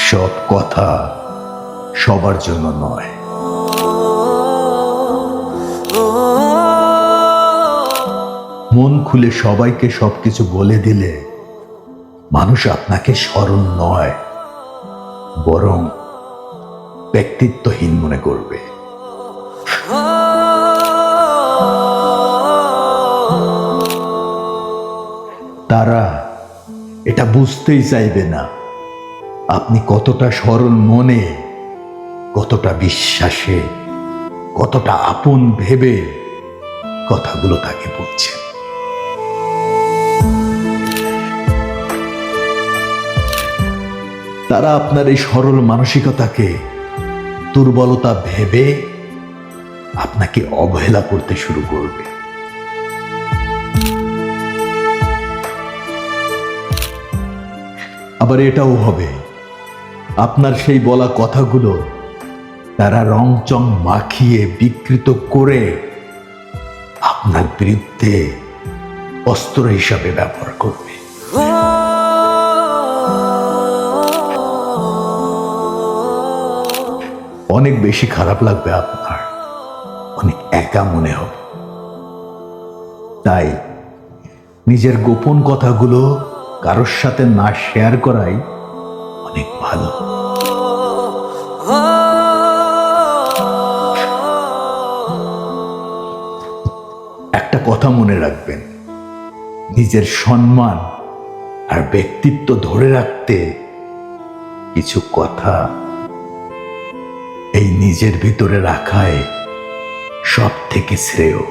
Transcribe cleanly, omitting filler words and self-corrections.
সব কথা সবার জন্য নয়। মন খুলে সবাইকে সবকিছু বলে দিলে মানুষ আপনাকে স্মরণ নয়, বরং ব্যক্তিত্বহীন মনে করবে। তারা এটা বুঝতেই চাইবে না আপনি কতটা সরল মনে, কতটা বিশ্বাসে, কতটা আপন ভেবে কথাগুলো তাকে বলছেন। তারা আপনার এই সরল মানসিকতাকে দুর্বলতা ভেবে আপনাকে অবহেলা করতে শুরু করবে। আবার এটাও হবে, আপনার সেই বলা কথাগুলো তারা রংচং মাখিয়ে বিকৃত করে আপনার বিরুদ্ধে অস্ত্র হিসাবে ব্যবহার করবে। অনেক বেশি খারাপ লাগবে আপনার, অনেক একা মনে হবে। তাই নিজের গোপন কথাগুলো কারোর সাথে না শেয়ার করাই অনেক ভালো। একটা কথা মনে রাখবেন, নিজের সম্মান আর ব্যক্তিত্ব ধরে রাখতে কিছু কথা এই নিজের ভিতরে রাখাই সব থেকে শ্রেয়।